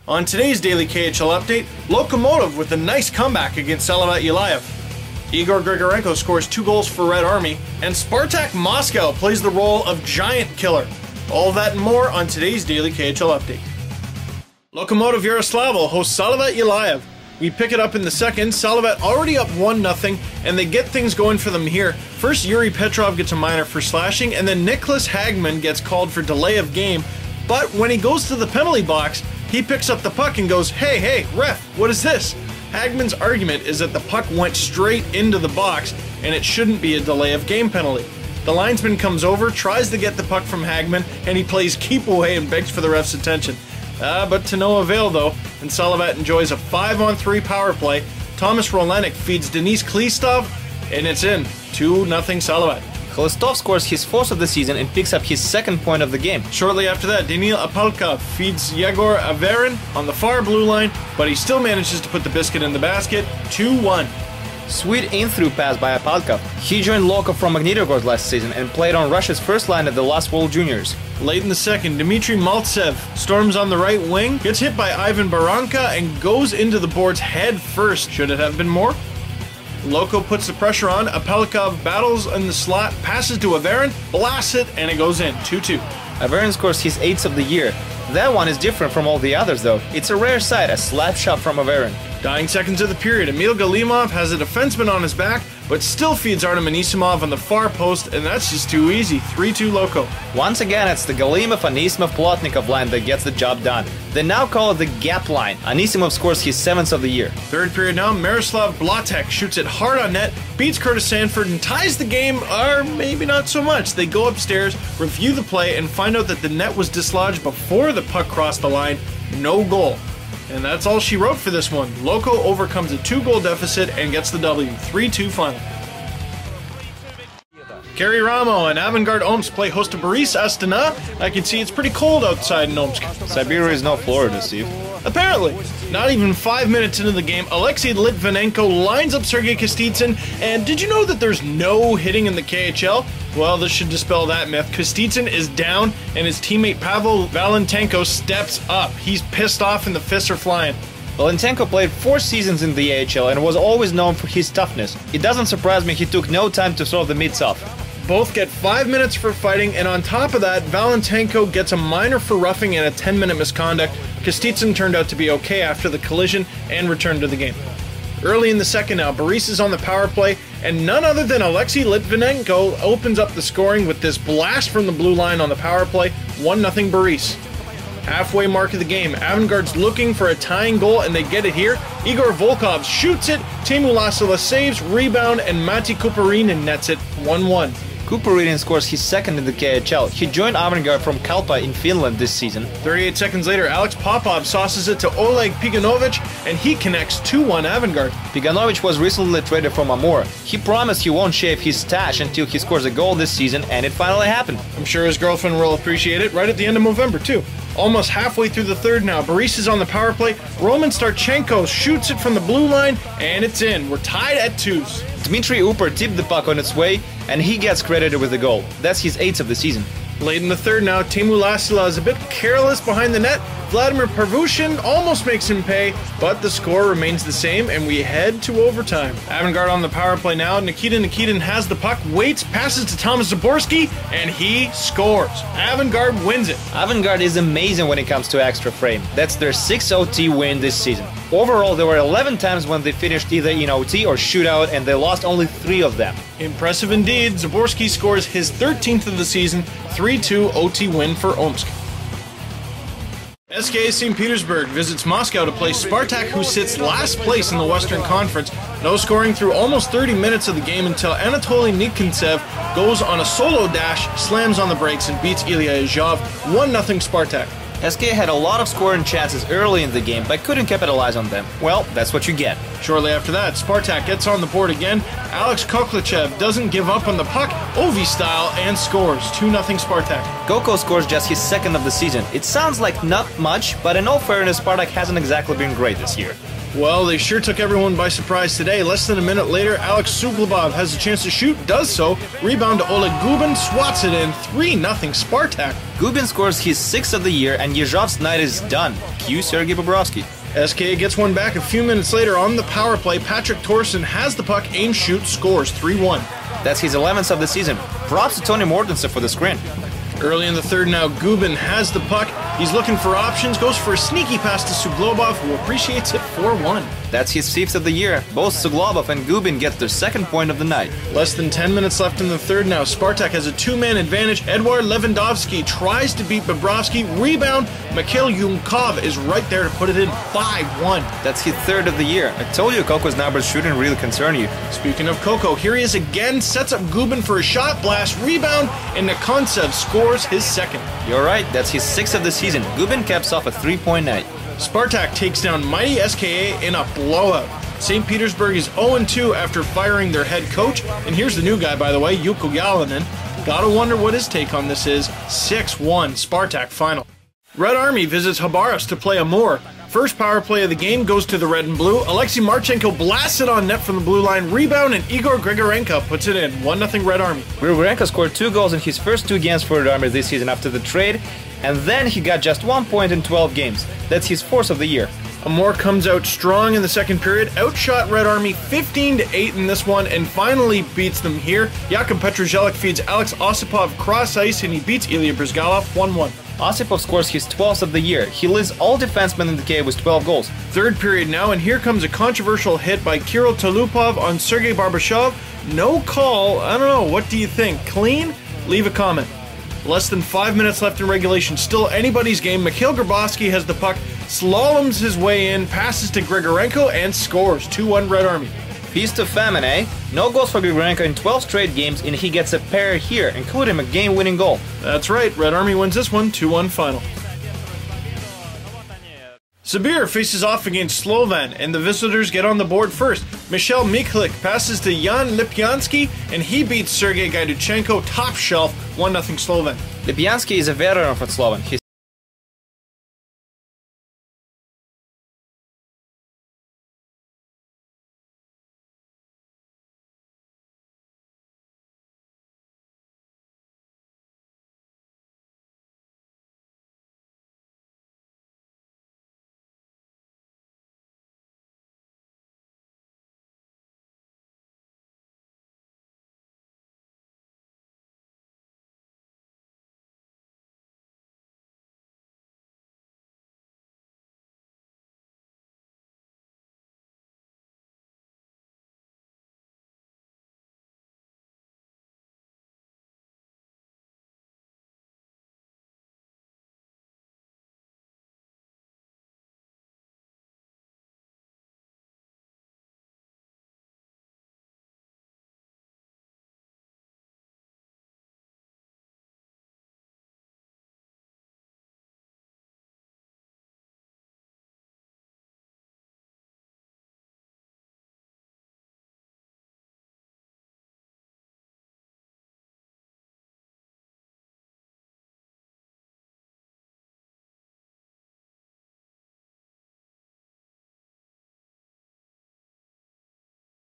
On today's daily KHL update, Lokomotiv with a nice comeback against Salamat. Igor Grigorenko scores 2 goals for Red Army, and Spartak Moscow plays the role of giant killer. All that and more on today's daily KHL update. Lokomotiv Yaroslavl hosts Salamat. We pick it up in the second. Salamat already up 1-0, and they get things going for them here. First, Yuri Petrov gets a minor for slashing, and then Nicholas Hagman gets called for delay of game. But when he goes to the penalty box, he picks up the puck and goes, hey, ref, what is this? Hagman's argument is that the puck went straight into the box, and it shouldn't be a delay of game penalty. The linesman comes over, tries to get the puck from Hagman, and he plays keep away and begs for the ref's attention. But to no avail though, and Salamat enjoys a 5-on-3 power play. Thomas Rolenik feeds Denis Klistov, and it's in. 2-0 Salamat. Klistov scores his 4th of the season and picks up his 2nd point of the game. Shortly after that, Daniil Apalkov feeds Yegor Averin on the far blue line, but he still manages to put the biscuit in the basket. 2-1. Sweet in-through pass by Apalkov. He joined Loko from Magnitogorsk last season and played on Russia's first line at the last World Juniors. Late in the second, Dmitry Maltsev storms on the right wing, gets hit by Ivan Baranka, and goes into the boards head first. Should it have been more? Loko puts the pressure on, Apalkov battles in the slot, passes to Averin, blasts it, and it goes in. 2-2. Averin scores his 8th of the year. That one is different from all the others though. It's a rare sight, a slap shot from Averin. Dying seconds of the period, Emil Galimov has a defenseman on his back, but still feeds Artem Anisimov on the far post, and that's just too easy. 3-2 Loko. Once again, it's the Galimov, Anisimov, Plotnikov line that gets the job done. They now call it the gap line. Anisimov scores his 7th of the year. Third period now, Miroslav Blatek shoots it hard on net, beats Curtis Sanford, and ties the game, or maybe not so much. They go upstairs, review the play, and find out that the net was dislodged before the puck crossed the line. No goal. And that's all she wrote for this one. Loko overcomes a 2-goal deficit and gets the W. 3-2 final. Kerry Ramo and Avangard Omsk play host to Boris Astana. I can see it's pretty cold outside in Omsk. Siberia is not Florida, Steve. Apparently. Not even 5 minutes into the game, Alexei Litvinenko lines up Sergei Kostitsyn, and did you know that there's no hitting in the KHL? Well, this should dispel that myth. Kostitsyn is down, and his teammate Pavel Valentenko steps up. He's pissed off and the fists are flying. Valentenko played 4 seasons in the AHL and was always known for his toughness. It doesn't surprise me he took no time to throw the mitts off. Both get 5 minutes for fighting, and on top of that, Valentenko gets a minor for roughing and a 10-minute misconduct. Kostitsyn turned out to be okay after the collision and returned to the game. Early in the second now, Boris is on the power play, and none other than Alexei Litvinenko opens up the scoring with this blast from the blue line on the power play. 1-0 Boris. Halfway mark of the game, Avangard's looking for a tying goal, and they get it here. Igor Volkov shoots it, Teemu Lassila saves, rebound, and Matti Kuparinen nets it. 1-1. Kuparinen scores his 2nd in the KHL. He joined Avangard from Kalpa in Finland this season. 38 seconds later, Alex Popov sauces it to Oleg Piganovic, and he connects 2-1 Avangard. Piganovic was recently traded from Amur. He promised he won't shave his stash until he scores a goal this season, and it finally happened. I'm sure his girlfriend will appreciate it right at the end of November, too. Almost halfway through the third now, Boris is on the power play. Roman Starchenko shoots it from the blue line, and it's in. We're tied at 2s. Dmitry Upper tipped the puck on its way, and he gets credited with the goal. That's his 8th of the season. Late in the third now, Teemu Lassila is a bit careless behind the net. Vladimir Pervushin almost makes him pay, but the score remains the same, and we head to overtime. Avangard on the power play now. Nikita Nikitin has the puck, waits, passes to Thomas Zaborski, and he scores. Avangard wins it. Avangard is amazing when it comes to extra frame. That's their 6th OT win this season. Overall, there were 11 times when they finished either in OT or shootout, and they lost only 3 of them. Impressive indeed. Zaborski scores his 13th of the season, 3-2 OT win for Omsk. SKA St. Petersburg visits Moscow to play Spartak, who sits last place in the Western Conference. No scoring through almost 30 minutes of the game until Anatoly Nikintsev goes on a solo dash, slams on the brakes, and beats Ilya Izhov. 1-0 Spartak. SKA had a lot of scoring chances early in the game, but couldn't capitalize on them. Well, that's what you get. Shortly after that, Spartak gets on the board again. Alex Koklichev doesn't give up on the puck, Ovi style, and scores. 2-0 Spartak. Koko scores just his 2nd of the season. It sounds like not much, but in all fairness, Spartak hasn't exactly been great this year. Well, they sure took everyone by surprise today. Less than a minute later, Alex Suglobov has a chance to shoot, does so. Rebound to Oleg Gubin, swats it in, 3-0 Spartak. Gubin scores his 6th of the year, and Yezhov's night is done. Cue Sergei Bobrovsky. SKA gets one back a few minutes later on the power play. Patrick Thorson has the puck, aim shoot, scores 3-1. That's his 11th of the season. Props to Tony Mortensen for the screen. Early in the third now, Gubin has the puck. He's looking for options, goes for a sneaky pass to Suglobov, who appreciates it 4-1. That's his 5th of the year. Both Suglobov and Gubin get their 2nd point of the night. Less than 10 minutes left in the third now. Spartak has a 2-man advantage. Eduard Lewandowski tries to beat Bobrovsky. Rebound. Mikhail Yunkov is right there to put it in 5-1. That's his 3rd of the year. I told you Koko's numbers shouldn't really concern you. Speaking of Koko, here he is again. Sets up Gubin for a shot blast. Rebound. And Nekontsev scores his 2nd. You're right. That's his 6th of the season. Gubin caps off a 3-point night. Spartak takes down mighty SKA in a blowout. St. Petersburg is 0-2 after firing their head coach. And here's the new guy, by the way, Jukka Jalonen. Gotta wonder what his take on this is. 6-1 Spartak final. Red Army visits Khabarovsk to play Amur. First power play of the game goes to the red and blue. Alexei Marchenko blasts it on net from the blue line. Rebound, and Igor Grigorenko puts it in. 1-0 Red Army. Grigorenko scored 2 goals in his first 2 games for Red Army this season after the trade, and then he got just 1 point in 12 games. That's his 4th of the year. Amur comes out strong in the second period, outshot Red Army 15-8 in this one, and finally beats them here. Jakub Petrozhelik feeds Alex Osipov cross ice, and he beats Ilya Brizgalov 1-1. Osipov scores his 12th of the year. He leads all defensemen in the K with 12 goals. Third period now, and here comes a controversial hit by Kirill Tolupov on Sergei Barbashov. No call. I don't know. What do you think? Clean? Leave a comment. Less than 5 minutes left in regulation. Still anybody's game. Mikhail Grabowski has the puck, slaloms his way in, passes to Grigorenko, and scores. 2-1 Red Army. Feast of famine, eh? No goals for Grigorenko in 12 straight games, and he gets a pair here, including a game-winning goal. That's right. Red Army wins this one, 2-1 final. Sibir faces off against Slovan, and the visitors get on the board first. Michel Miklik passes to Jan Lipyansky, and he beats Sergei Gaiduchenko top shelf, 1-0 Slovan. Lipyansky is a veteran for Slovan. He